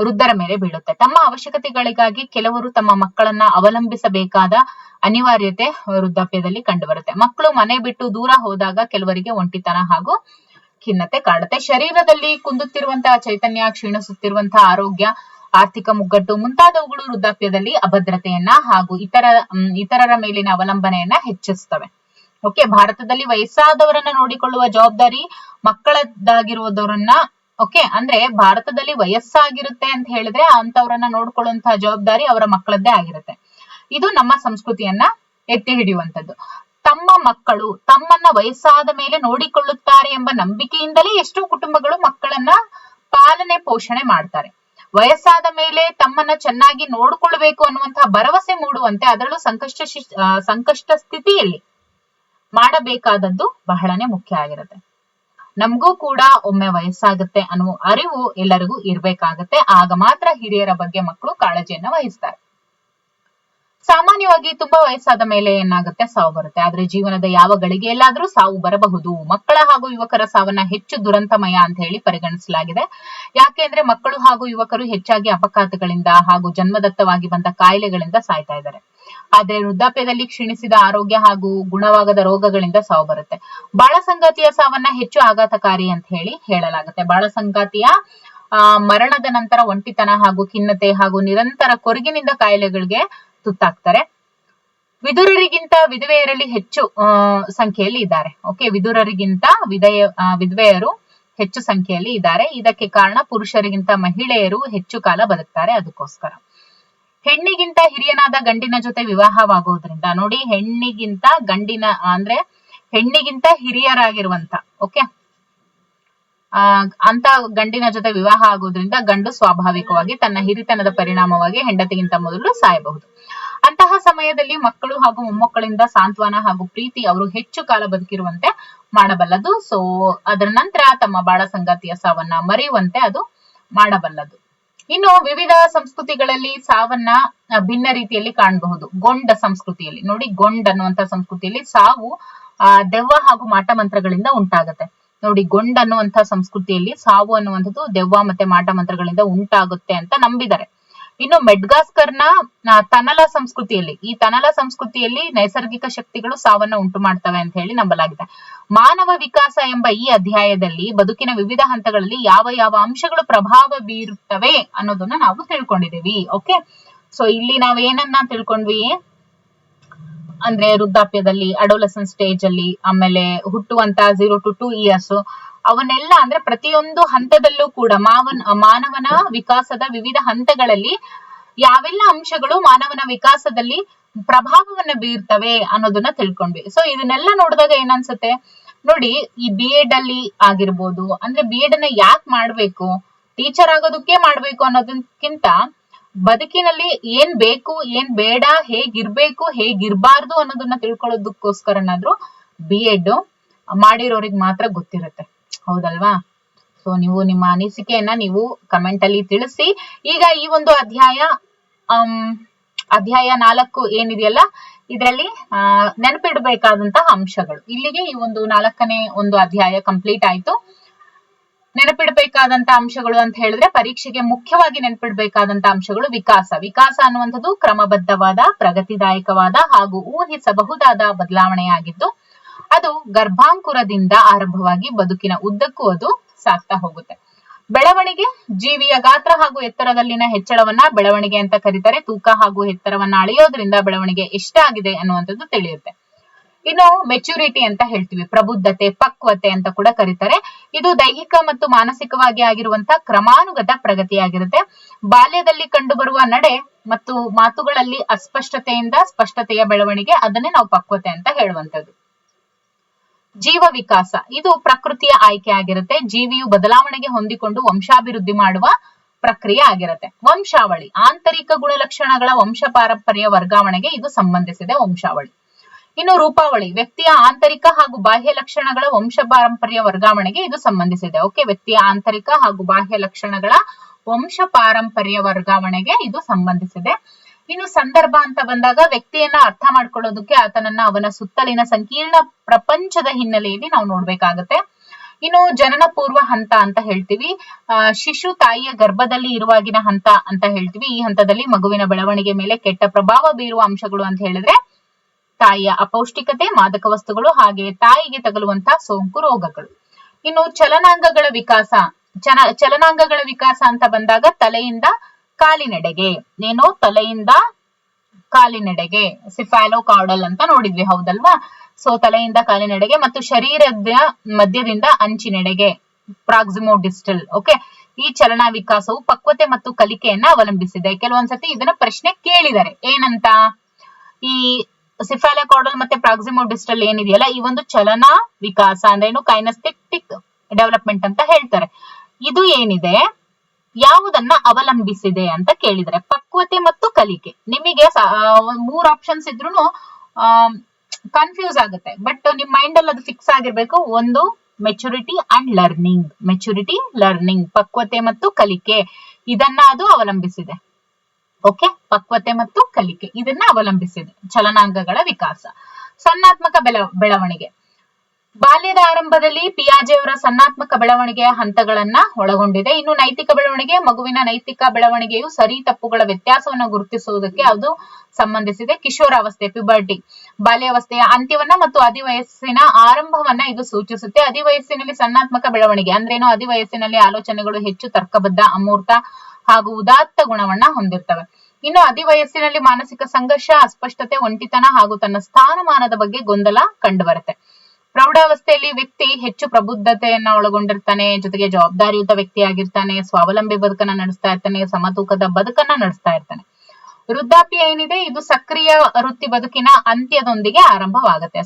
ವೃದ್ಧರ ಮೇಲೆ ಬೀಳುತ್ತೆ. ತಮ್ಮ ಅವಶ್ಯಕತೆಗಳಿಗಾಗಿ ಕೆಲವರು ತಮ್ಮ ಮಕ್ಕಳನ್ನ ಅವಲಂಬಿಸಬೇಕಾದ ಅನಿವಾರ್ಯತೆ ವೃದ್ಧಾಪ್ಯದಲ್ಲಿ ಕಂಡುಬರುತ್ತೆ. ಮಕ್ಕಳು ಮನೆ ಬಿಟ್ಟು ದೂರ ಹೋದಾಗ ಕೆಲವರಿಗೆ ಒಂಟಿತನ ಹಾಗೂ ಖಿನ್ನತೆ ಕಾಡುತ್ತೆ. ಶರೀರದಲ್ಲಿ ಕುಂದುತ್ತಿರುವಂತಹ ಚೈತನ್ಯ, ಕ್ಷೀಣಿಸುತ್ತಿರುವಂತಹ ಆರೋಗ್ಯ, ಆರ್ಥಿಕ ಮುಗ್ಗಟ್ಟು ಮುಂತಾದವುಗಳು ವೃದ್ಧಾಪ್ಯದಲ್ಲಿ ಅಭದ್ರತೆಯನ್ನ ಹಾಗೂ ಇತರರ ಮೇಲಿನ ಅವಲಂಬನೆಯನ್ನ ಹೆಚ್ಚಿಸ್ತವೆ. ಓಕೆ, ಭಾರತದಲ್ಲಿ ವಯಸ್ಸಾದವರನ್ನ ನೋಡಿಕೊಳ್ಳುವ ಜವಾಬ್ದಾರಿ ಮಕ್ಕಳದ್ದಾಗಿರುವುದರನ್ನ, ಓಕೆ, ಅಂದ್ರೆ ಭಾರತದಲ್ಲಿ ವಯಸ್ಸಾಗಿರುತ್ತೆ ಅಂತ ಹೇಳಿದ್ರೆ ಅಂತವ್ರನ್ನ ನೋಡ್ಕೊಳ್ಳುವಂತಹ ಜವಾಬ್ದಾರಿ ಅವರ ಮಕ್ಕಳದ್ದೇ ಆಗಿರುತ್ತೆ. ಇದು ನಮ್ಮ ಸಂಸ್ಕೃತಿಯನ್ನ ಎತ್ತಿ ಹಿಡಿಯುವಂತದ್ದು. ತಮ್ಮ ಮಕ್ಕಳು ತಮ್ಮನ್ನ ವಯಸ್ಸಾದ ಮೇಲೆ ನೋಡಿಕೊಳ್ಳುತ್ತಾರೆ ಎಂಬ ನಂಬಿಕೆಯಿಂದಲೇ ಎಷ್ಟೋ ಕುಟುಂಬಗಳು ಮಕ್ಕಳನ್ನ ಪಾಲನೆ ಪೋಷಣೆ ಮಾಡ್ತಾರೆ. ವಯಸ್ಸಾದ ಮೇಲೆ ತಮ್ಮನ್ನ ಚೆನ್ನಾಗಿ ನೋಡ್ಕೊಳ್ಬೇಕು ಅನ್ನುವಂತಹ ಭರವಸೆ ಮೂಡುವಂತೆ, ಅದರಲ್ಲೂ ಸಂಕಷ್ಟ ಸ್ಥಿತಿಯಲ್ಲಿ ಮಾಡಬೇಕಾದದ್ದು ಬಹಳನೇ ಮುಖ್ಯ ಆಗಿರುತ್ತೆ. ನಮಗೂ ಕೂಡ ಒಮ್ಮೆ ವಯಸ್ಸಾಗುತ್ತೆ ಅನ್ನುವ ಅರಿವು ಎಲ್ಲರಿಗೂ ಇರ್ಬೇಕಾಗತ್ತೆ. ಆಗ ಮಾತ್ರ ಹಿರಿಯರ ಬಗ್ಗೆ ಮಕ್ಕಳು ಕಾಳಜಿಯನ್ನ ವಹಿಸ್ತಾರೆ. ಸಾಮಾನ್ಯವಾಗಿ ತುಂಬಾ ವಯಸ್ಸಾದ ಮೇಲೆ ಏನಾಗುತ್ತೆ, ಸಾವು ಬರುತ್ತೆ. ಆದ್ರೆ ಜೀವನದ ಯಾವ ಗಳಿಗೆಯಲ್ಲಾದ್ರೂ ಸಾವು ಬರಬಹುದು. ಮಕ್ಕಳ ಹಾಗೂ ಯುವಕರ ಸಾವನ್ನ ಹೆಚ್ಚು ದುರಂತಮಯ ಅಂತ ಹೇಳಿ ಪರಿಗಣಿಸಲಾಗಿದೆ. ಯಾಕೆಂದ್ರೆ ಮಕ್ಕಳು ಹಾಗೂ ಯುವಕರು ಹೆಚ್ಚಾಗಿ ಅಪಘಾತಗಳಿಂದ ಹಾಗೂ ಜನ್ಮದತ್ತವಾಗಿ ಬಂದ ಕಾಯಿಲೆಗಳಿಂದ ಸಾಯ್ತಾ ಇದ್ದಾರೆ. ಆದ್ರೆ ವೃದ್ಧಾಪ್ಯದಲ್ಲಿ ಕ್ಷೀಣಿಸಿದ ಆರೋಗ್ಯ ಹಾಗೂ ಗುಣವಾಗದ ರೋಗಗಳಿಂದ ಸಾವು ಬರುತ್ತೆ. ಬಾಳ ಸಂಗಾತಿಯ ಸಾವನ್ನ ಹೆಚ್ಚು ಆಘಾತಕಾರಿ ಅಂತ ಹೇಳಿ ಹೇಳಲಾಗುತ್ತೆ. ಬಾಳ ಸಂಗಾತಿಯ ಮರಣದ ನಂತರ ಒಂಟಿತನ ಹಾಗೂ ಖಿನ್ನತೆ ಹಾಗೂ ನಿರಂತರ ಕೊರಗಿನಿಂದ ಕಾಯಿಲೆಗಳಿಗೆ ತುತ್ತಾಗ್ತಾರೆ. ವಿದುರರಿಗಿಂತ ವಿಧವೆಯರಲ್ಲಿ ಹೆಚ್ಚು ಸಂಖ್ಯೆಯಲ್ಲಿ ಇದ್ದಾರೆ. ಓಕೆ, ವಿದುರರಿಗಿಂತ ವಿಧವೆಯರು ಹೆಚ್ಚು ಸಂಖ್ಯೆಯಲ್ಲಿ ಇದ್ದಾರೆ. ಇದಕ್ಕೆ ಕಾರಣ ಪುರುಷರಿಗಿಂತ ಮಹಿಳೆಯರು ಹೆಚ್ಚು ಕಾಲ ಬದುಕ್ತಾರೆ. ಅದಕ್ಕೋಸ್ಕರ ಹೆಣ್ಣಿಗಿಂತ ಹಿರಿಯನಾದ ಗಂಡಿನ ಜೊತೆ ವಿವಾಹವಾಗುವುದರಿಂದ, ನೋಡಿ, ಹೆಣ್ಣಿಗಿಂತ ಹಿರಿಯರಾಗಿರುವಂತ, ಓಕೆ, ಅಂತ ಗಂಡಿನ ಜೊತೆ ವಿವಾಹ ಆಗೋದ್ರಿಂದ ಗಂಡು ಸ್ವಾಭಾವಿಕವಾಗಿ ತನ್ನ ಹಿರಿತನದ ಪರಿಣಾಮವಾಗಿ ಹೆಂಡತಿಗಿಂತ ಮೊದಲು ಸಾಯಬಹುದು. ಅಂತಹ ಸಮಯದಲ್ಲಿ ಮಕ್ಕಳು ಹಾಗೂ ಮೊಮ್ಮಕ್ಕಳಿಂದ ಸಾಂತ್ವನ ಹಾಗೂ ಪ್ರೀತಿ ಅವರು ಹೆಚ್ಚು ಕಾಲ ಬದುಕಿರುವಂತೆ ಮಾಡಬಲ್ಲದು. ಸೊ ಅದರ ನಂತರ ತಮ್ಮ ಬಾಳ ಸಂಗಾತಿಯ ಸಾವನ್ನ ಮರೆಯುವಂತೆ ಅದು ಮಾಡಬಲ್ಲದು. ಇನ್ನು ವಿವಿಧ ಸಂಸ್ಕೃತಿಗಳಲ್ಲಿ ಸಾವನ್ನ ಭಿನ್ನ ರೀತಿಯಲ್ಲಿ ಕಾಣಬಹುದು. ಗೊಂಡ ಸಂಸ್ಕೃತಿಯಲ್ಲಿ ನೋಡಿ, ಗೊಂಡ್ ಅನ್ನುವಂತ ಸಂಸ್ಕೃತಿಯಲ್ಲಿ ಸಾವು ದೆವ್ವ ಹಾಗೂ ಮಾಟ ಮಂತ್ರಗಳಿಂದ ಉಂಟಾಗುತ್ತೆ. ನೋಡಿ, ಗೊಂಡ್ ಅನ್ನುವಂತ ಸಂಸ್ಕೃತಿಯಲ್ಲಿ ಸಾವು ಅನ್ನುವಂಥದ್ದು ದೆವ್ವ ಮತ್ತೆ ಮಾಟ ಮಂತ್ರಗಳಿಂದ ಉಂಟಾಗುತ್ತೆ ಅಂತ ನಂಬಿದ್ದಾರೆ. ಇನ್ನು ಮೆಡ್ಗಾಸ್ಕರ್ನ ತನಲ ಸಂಸ್ಕೃತಿಯಲ್ಲಿ, ಈ ತನಲ ಸಂಸ್ಕೃತಿಯಲ್ಲಿ ನೈಸರ್ಗಿಕ ಶಕ್ತಿಗಳು ಸಾವನ್ನ ಉಂಟು ಮಾಡ್ತವೆ ಅಂತ ಹೇಳಿ ನಂಬಲಾಗಿದೆ. ಮಾನವ ವಿಕಾಸ ಎಂಬ ಈ ಅಧ್ಯಾಯದಲ್ಲಿ ಬದುಕಿನ ವಿವಿಧ ಹಂತಗಳಲ್ಲಿ ಯಾವ ಯಾವ ಅಂಶಗಳು ಪ್ರಭಾವ ಬೀರುತ್ತವೆ ಅನ್ನೋದನ್ನ ನಾವು ತಿಳ್ಕೊಂಡಿದೀವಿ. ಓಕೆ, ಸೊ ಇಲ್ಲಿ ನಾವ್ ಏನನ್ನ ತಿಳ್ಕೊಂಡ್ವಿ ಅಂದ್ರೆ ವೃದ್ಧಾಪ್ಯದಲ್ಲಿ, ಅಡೋಲಸೆನ್ಸ್ ಸ್ಟೇಜ್ ಅಲ್ಲಿ, ಆಮೇಲೆ ಹುಟ್ಟುವಂತ 0 to 2 years, ಅವನ್ನೆಲ್ಲ ಅಂದ್ರೆ ಪ್ರತಿಯೊಂದು ಹಂತದಲ್ಲೂ ಕೂಡ ಮಾನವನ ವಿಕಾಸದ ವಿವಿಧ ಹಂತಗಳಲ್ಲಿ ಯಾವೆಲ್ಲ ಅಂಶಗಳು ಮಾನವನ ವಿಕಾಸದಲ್ಲಿ ಪ್ರಭಾವವನ್ನ ಬೀರ್ತವೆ ಅನ್ನೋದನ್ನ ತಿಳ್ಕೊಂಡ್ವಿ. ಸೊ ಇದನ್ನೆಲ್ಲ ನೋಡಿದಾಗ ಏನನ್ಸುತ್ತೆ ನೋಡಿ, ಈ B.Ed ಅಲ್ಲಿ ಆಗಿರ್ಬೋದು, ಅಂದ್ರೆ B.Ed ಅನ್ನ ಯಾಕೆ ಮಾಡ್ಬೇಕು, ಟೀಚರ್ ಆಗೋದಕ್ಕೆ ಮಾಡ್ಬೇಕು ಅನ್ನೋದಕ್ಕಿಂತ ಬದುಕಿನಲ್ಲಿ ಏನ್ ಬೇಕು ಏನ್ ಬೇಡ, ಹೇಗಿರ್ಬೇಕು ಹೇಗಿರ್ಬಾರ್ದು ಅನ್ನೋದನ್ನ ತಿಳ್ಕೊಳ್ಳೋದಕ್ಕೋಸ್ಕರನಾದ್ರೂ B.Ed ಮಾಡಿರೋರಿಗೆ ಮಾತ್ರ ಗೊತ್ತಿರುತ್ತೆ, ಹೌದಲ್ವಾ? ಸೊ ನೀವು ನಿಮ್ಮ ಅನಿಸಿಕೆಯನ್ನ ನೀವು ಕಮೆಂಟ್ ಅಲ್ಲಿ ತಿಳಿಸಿ. ಈಗ ಈ ಒಂದು ಅಧ್ಯಾಯ 4 ಏನಿದೆಯಲ್ಲ, ಇದರಲ್ಲಿ ನೆನಪಿಡಬೇಕಾದಂತಹ ಅಂಶಗಳು. ಇಲ್ಲಿಗೆ ಈ ಒಂದು 4ನೇ ಒಂದು ಅಧ್ಯಾಯ ಕಂಪ್ಲೀಟ್ ಆಯ್ತು. ನೆನಪಿಡಬೇಕಾದಂತ ಅಂಶಗಳು ಅಂತ ಹೇಳಿದ್ರೆ, ಪರೀಕ್ಷೆಗೆ ಮುಖ್ಯವಾಗಿ ನೆನಪಿಡಬೇಕಾದಂತ ಅಂಶಗಳು ವಿಕಾಸ ಅನ್ನುವಂಥದ್ದು ಕ್ರಮಬದ್ಧವಾದ, ಪ್ರಗತಿದಾಯಕವಾದ ಹಾಗೂ ಊಹಿಸಬಹುದಾದ ಬದಲಾವಣೆಯಾಗಿದ್ದು, ಅದು ಗರ್ಭಾಂಕುರದಿಂದ ಆರಂಭವಾಗಿ ಬದುಕಿನ ಉದ್ದಕ್ಕೂ ಅದು ಸಾಗ್ತಾ ಹೋಗುತ್ತೆ. ಬೆಳವಣಿಗೆ, ಜೀವಿಯ ಗಾತ್ರ ಹಾಗೂ ಎತ್ತರದಲ್ಲಿನ ಹೆಚ್ಚಳವನ್ನ ಬೆಳವಣಿಗೆ ಅಂತ ಕರೀತಾರೆ. ತೂಕ ಹಾಗೂ ಎತ್ತರವನ್ನ ಅಳೆಯೋದ್ರಿಂದ ಬೆಳವಣಿಗೆ ಎಷ್ಟಾಗಿದೆ ಅನ್ನುವಂಥದ್ದು ತಿಳಿಯುತ್ತೆ. ಇನ್ನು ಮೆಚುರಿಟಿ ಅಂತ ಹೇಳ್ತೀವಿ, ಪ್ರಬುದ್ಧತೆ, ಪಕ್ವತೆ ಅಂತ ಕೂಡ ಕರೀತಾರೆ. ಇದು ದೈಹಿಕ ಮತ್ತು ಮಾನಸಿಕವಾಗಿ ಆಗಿರುವಂತ ಕ್ರಮಾನುಗತ ಪ್ರಗತಿಯಾಗಿರುತ್ತೆ. ಬಾಲ್ಯದಲ್ಲಿ ಕಂಡುಬರುವ ನಡೆ ಮತ್ತು ಮಾತುಗಳಲ್ಲಿ ಅಸ್ಪಷ್ಟತೆಯಿಂದ ಸ್ಪಷ್ಟತೆಯ ಬೆಳವಣಿಗೆ, ಅದನ್ನೇ ನಾವು ಪಕ್ವತೆ ಅಂತ ಹೇಳುವಂಥದ್ದು. ಜೀವ ವಿಕಾಸ, ಇದು ಪ್ರಕೃತಿಯ ಆಯ್ಕೆ ಆಗಿರುತ್ತೆ. ಜೀವಿಯು ಬದಲಾವಣೆಗೆ ಹೊಂದಿಕೊಂಡು ವಂಶಾಭಿವೃದ್ಧಿ ಮಾಡುವ ಪ್ರಕ್ರಿಯೆ ಆಗಿರುತ್ತೆ. ವಂಶಾವಳಿ, ಆಂತರಿಕ ಗುಣಲಕ್ಷಣಗಳ ವಂಶ ಪಾರಂಪರ್ಯ ವರ್ಗಾವಣೆಗೆ ಇದು ಸಂಬಂಧಿಸಿದೆ ವಂಶಾವಳಿ. ಇನ್ನು ರೂಪಾವಳಿ, ವ್ಯಕ್ತಿಯ ಆಂತರಿಕ ಹಾಗೂ ಬಾಹ್ಯ ಲಕ್ಷಣಗಳ ವಂಶ ಪಾರಂಪರ್ಯ ವರ್ಗಾವಣೆಗೆ ಇದು ಸಂಬಂಧಿಸಿದೆ. ಓಕೆ, ವ್ಯಕ್ತಿಯ ಆಂತರಿಕ ಹಾಗೂ ಬಾಹ್ಯ ಲಕ್ಷಣಗಳ ವಂಶ ಪಾರಂಪರ್ಯ ವರ್ಗಾವಣೆಗೆ ಇದು ಸಂಬಂಧಿಸಿದೆ. ಇನ್ನು ಸಂದರ್ಭ ಅಂತ ಬಂದಾಗ, ವ್ಯಕ್ತಿಯನ್ನ ಅರ್ಥ ಮಾಡ್ಕೊಳ್ಳೋದಕ್ಕೆ ಆತನನ್ನ ಅವನ ಸುತ್ತಲಿನ ಸಂಕೀರ್ಣ ಪ್ರಪಂಚದ ಹಿನ್ನೆಲೆಯಲ್ಲಿ ನಾವು ನೋಡ್ಬೇಕಾಗತ್ತೆ. ಇನ್ನು ಜನನ ಪೂರ್ವ ಹಂತ ಅಂತ ಹೇಳ್ತೀವಿ. ಶಿಶು ತಾಯಿಯ ಗರ್ಭದಲ್ಲಿ ಇರುವಾಗಿನ ಹಂತ ಅಂತ ಹೇಳ್ತೀವಿ. ಈ ಹಂತದಲ್ಲಿ ಮಗುವಿನ ಬೆಳವಣಿಗೆ ಮೇಲೆ ಕೆಟ್ಟ ಪ್ರಭಾವ ಬೀರುವ ಅಂಶಗಳು ಅಂತ ಹೇಳಿದ್ರೆ ತಾಯಿಯ ಅಪೌಷ್ಟಿಕತೆ, ಮಾದಕ ವಸ್ತುಗಳು, ಹಾಗೆ ತಾಯಿಗೆ ತಗುಲುವಂತಹ ಸೋಂಕು ರೋಗಗಳು. ಇನ್ನು ಚಲನಾಂಗಗಳ ವಿಕಾಸ, ಚಲನಾಂಗಗಳ ವಿಕಾಸ ಅಂತ ಬಂದಾಗ ತಲೆಯಿಂದ ಕಾಲಿನೆಡೆಗೆ, ತಲೆಯಿಂದ ಕಾಲಿನೆಡೆಗೆ ಸಿಫಾಲೋಕಾರ್ಡಲ್ ಅಂತ ನೋಡಿದ್ವಿ, ಹೌದಲ್ವಾ? ಸೊ ತಲೆಯಿಂದ ಕಾಲಿನೆಡೆಗೆ ಮತ್ತು ಶರೀರದ ಮಧ್ಯದಿಂದ ಅಂಚಿನೆಡೆಗೆ ಪ್ರಾಕ್ಸಿಮೋಡಿಸ್ಟಲ್. ಓಕೆ, ಈ ಚಲನಾ ವಿಕಾಸವು ಪಕ್ವತೆ ಮತ್ತು ಕಲಿಕೆಯನ್ನ ಅವಲಂಬಿಸಿದೆ. ಕೆಲವೊಂದ್ಸತಿ ಇದನ್ನ ಪ್ರಶ್ನೆ ಕೇಳಿದ್ದಾರೆ, ಏನಂತ, ಈ ಸಿಫಾಲೋಕಾರ್ಡಲ್ ಮತ್ತೆ ಪ್ರಾಕ್ಸಿಮೋಡಿಸ್ಟಲ್ ಏನಿದೆಯಲ್ಲ, ಈ ಒಂದು ಚಲನಾ ವಿಕಾಸ ಅಂದ್ರೆ ಕೈನಸ್ಥೆಟಿಕ್ ಡೆವಲಪ್ಮೆಂಟ್ ಅಂತ ಹೇಳ್ತಾರೆ. ಇದು ಏನಿದೆ ಯಾವುದನ್ನ ಅವಲಂಬಿಸಿದೆ ಅಂತ ಕೇಳಿದರೆ, ಪಕ್ವತೆ ಮತ್ತು ಕಲಿಕೆ. ನಿಮಗೆ 3 ಆಪ್ಷನ್ಸ್ ಇದ್ರೂ ಕನ್ಫ್ಯೂಸ್ ಆಗುತ್ತೆ, ಬಟ್ ನಿಮ್ ಮೈಂಡ್ ಅಲ್ಲಿ ಅದು ಫಿಕ್ಸ್ ಆಗಿರ್ಬೇಕು. ಒಂದು ಮೆಚುರಿಟಿ ಅಂಡ್ ಲರ್ನಿಂಗ್, ಪಕ್ವತೆ ಮತ್ತು ಕಲಿಕೆ, ಇದನ್ನ ಅದು ಅವಲಂಬಿಸಿದೆ. ಓಕೆ, ಪಕ್ವತೆ ಮತ್ತು ಕಲಿಕೆ ಇದನ್ನ ಅವಲಂಬಿಸಿದೆ ಚಲನಾಂಗಗಳ ವಿಕಾಸ. ಸನ್ನಾತ್ಮಕ ಬೆಳವಣಿಗೆ, ಬಾಲ್ಯದ ಆರಂಭದಲ್ಲಿ ಪಿಯಾಜೆ ಅವರ ಸನ್ನಾತ್ಮಕ ಬೆಳವಣಿಗೆಯ ಹಂತಗಳನ್ನ ಒಳಗೊಂಡಿದೆ. ಇನ್ನು ನೈತಿಕ ಬೆಳವಣಿಗೆ, ಮಗುವಿನ ನೈತಿಕ ಬೆಳವಣಿಗೆಯು ಸರಿ ತಪ್ಪುಗಳ ವ್ಯತ್ಯಾಸವನ್ನು ಗುರುತಿಸುವುದಕ್ಕೆ ಅದು ಸಂಬಂಧಿಸಿದೆ. ಕಿಶೋರಾವಸ್ಥೆ, ಪ್ಯುಬರ್ಟಿ, ಬಾಲ್ಯಾವಸ್ಥೆಯ ಅಂತ್ಯವನ್ನ ಮತ್ತು ಅಧಿವಯಸ್ಸಿನ ಆರಂಭವನ್ನ ಇದು ಸೂಚಿಸುತ್ತೆ. ಅಧಿವಯಸ್ಸಿನಲ್ಲಿ ಸನ್ನಾತ್ಮಕ ಬೆಳವಣಿಗೆ ಅಂದ್ರೇನು, ಅಧಿವಯಸ್ಸಿನಲ್ಲಿ ಆಲೋಚನೆಗಳು ಹೆಚ್ಚು ತರ್ಕಬದ್ಧ, ಅಮೂರ್ತ ಹಾಗೂ ಉದಾತ್ತ ಗುಣವನ್ನ ಹೊಂದಿರ್ತವೆ. ಇನ್ನು ಅಧಿವಯಸ್ಸಿನಲ್ಲಿ ಮಾನಸಿಕ ಸಂಘರ್ಷ, ಅಸ್ಪಷ್ಟತೆ, ಒಂಟಿತನ ಹಾಗೂ ತನ್ನ ಸ್ಥಾನಮಾನದ ಬಗ್ಗೆ ಗೊಂದಲ ಕಂಡುಬರುತ್ತೆ. ಪ್ರೌಢಾವಸ್ಥೆಯಲ್ಲಿ ವ್ಯಕ್ತಿ ಹೆಚ್ಚು ಪ್ರಬುದ್ಧತೆಯನ್ನ ಒಳಗೊಂಡಿರ್ತಾನೆ, ಜೊತೆಗೆ ಜವಾಬ್ದಾರಿಯುತ ವ್ಯಕ್ತಿಯಾಗಿರ್ತಾನೆ, ಸ್ವಾವಲಂಬಿ ಬದುಕನ್ನ ನಡೆಸ್ತಾ ಇರ್ತಾನೆ, ಸಮತೂಕದ ಬದುಕನ್ನ ನಡೆಸ್ತಾ ಇರ್ತಾನೆ. ವೃದ್ಧಾಪ್ಯ ಏನಿದೆ, ಇದು ಸಕ್ರಿಯ ವೃತ್ತಿ ಬದುಕಿನ ಅಂತ್ಯದೊಂದಿಗೆ ಆರಂಭವಾಗುತ್ತೆ.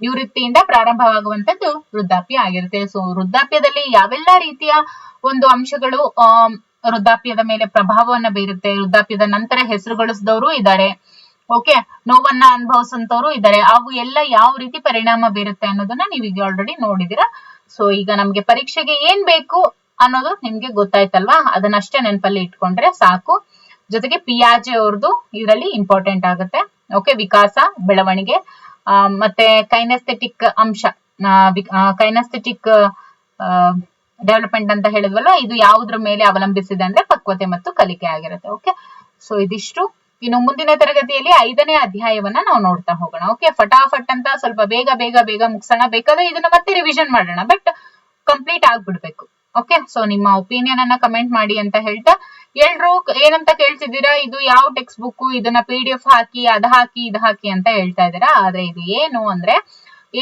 ನಿವೃತ್ತಿಯಿಂದ ಪ್ರಾರಂಭವಾಗುವಂತದ್ದು ವೃದ್ಧಾಪ್ಯ ಆಗಿರುತ್ತೆ. ಸೊ ವೃದ್ಧಾಪ್ಯದಲ್ಲಿ ಯಾವೆಲ್ಲ ರೀತಿಯ ಒಂದು ಅಂಶಗಳು ವೃದ್ಧಾಪ್ಯದ ಮೇಲೆ ಪ್ರಭಾವವನ್ನ ಬೀರುತ್ತೆ, ವೃದ್ಧಾಪ್ಯದ ನಂತರ ಹೆಸರುಗಳಿಸಿದವರು ಇದ್ದಾರೆ, ಓಕೆ, ನೋವನ್ನ ಅನುಭವಿಸಂತವ್ರು ಇದ್ದಾರೆ, ಅವು ಎಲ್ಲ ಯಾವ ರೀತಿ ಪರಿಣಾಮ ಬೀರುತ್ತೆ ಅನ್ನೋದನ್ನ ನೀವೀಗ ಆಲ್ರೆಡಿ ನೋಡಿದೀರಾ. ಸೊ ಈಗ ನಮ್ಗೆ ಪರೀಕ್ಷೆಗೆ ಏನ್ ಬೇಕು ಅನ್ನೋದು ನಿಮ್ಗೆ ಗೊತ್ತಾಯ್ತಲ್ವಾ, ಅದನ್ನಷ್ಟೇ ನೆನಪಲ್ಲಿ ಇಟ್ಕೊಂಡ್ರೆ ಸಾಕು. ಜೊತೆಗೆ ಪಿಯಾಜೆ ಅವ್ರದ್ದು ಇದರಲ್ಲಿ ಇಂಪಾರ್ಟೆಂಟ್ ಆಗುತ್ತೆ. ಓಕೆ, ವಿಕಾಸ, ಬೆಳವಣಿಗೆ, ಮತ್ತೆ ಕೈನೆಸ್ಥೆಟಿಕ್ ಅಂಶ, ಕೈನೆಸ್ಥೆಟಿಕ್ ಡೆವಲಪ್ಮೆಂಟ್ ಅಂತ ಹೇಳಿದ್ವಲ್ಲ, ಇದು ಯಾವುದ್ರ ಮೇಲೆ ಅವಲಂಬಿಸಿದೆ ಅಂದ್ರೆ ಪಕ್ವತೆ ಮತ್ತು ಕಲಿಕೆ ಆಗಿರುತ್ತೆ. ಓಕೆ, ಸೊ ಇದಿಷ್ಟು. ಇನ್ನು ಮುಂದಿನ ತರಗತಿಯಲ್ಲಿ 5ನೇ ಅಧ್ಯಾಯವನ್ನ ನಾವು ನೋಡ್ತಾ ಹೋಗೋಣ. ಓಕೆ, ಫಟಾಫಟ್ ಅಂತ ಸ್ವಲ್ಪ ಬೇಗ ಬೇಗ ಬೇಗ ಮುಗಿಸೋಣ. ಬೇಕಾದ್ರೆ ಇದನ್ನ ಮತ್ತೆ ರಿವಿಷನ್ ಮಾಡೋಣ, ಬಟ್ ಕಂಪ್ಲೀಟ್ ಆಗ್ಬಿಡ್ಬೇಕು. ಓಕೆ, ಸೊ ನಿಮ್ಮ ಒಪಿನಿಯನ್ ಅನ್ನ ಕಮೆಂಟ್ ಮಾಡಿ ಅಂತ ಹೇಳ್ತಾ, ಎಲ್ರು ಏನಂತ ಕೇಳ್ತಿದ್ದೀರಾ, ಇದು ಯಾವ ಟೆಕ್ಸ್ಟ್ ಬುಕ್, ಇದನ್ನ PDF ಹಾಕಿ, ಅದ್ ಹಾಕಿ, ಇದ್ ಹಾಕಿ ಅಂತ ಹೇಳ್ತಾ ಇದ್ದೀರಾ. ಆದ್ರೆ ಇದು ಏನು ಅಂದ್ರೆ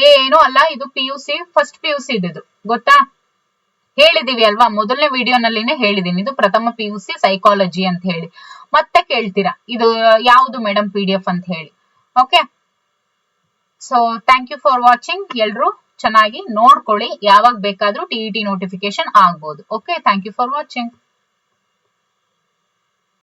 ಏನು ಅಲ್ಲ, ಇದು PUC ಫಸ್ಟ್ PUC ಇದು ಗೊತ್ತಾ, ಹೇಳಿದೀವಿ ಅಲ್ವಾ, ಮೊದಲನೇ ವಿಡಿಯೋನಲ್ಲಿನೇ ಹೇಳಿದೀನಿ, ಇದು ಪ್ರಥಮ PUC ಸೈಕಾಲಜಿ ಅಂತ ಹೇಳಿ. ಮತ್ತೆ ಕೇಳ್ತೀರಾ ಇದು ಯಾವುದು ಮೇಡಮ್ PDF ಅಂತ ಹೇಳಿ. Okay, so thank you for watching. ಎಲ್ರು ಚೆನ್ನಾಗಿ ನೋಡ್ಕೊಳ್ಳಿ, ಯಾವಾಗ ಬೇಕಾದ್ರೂ TET ನೋಟಿಫಿಕೇಶನ್ ಆಗ್ಬೋದು. Okay, thank you for watching.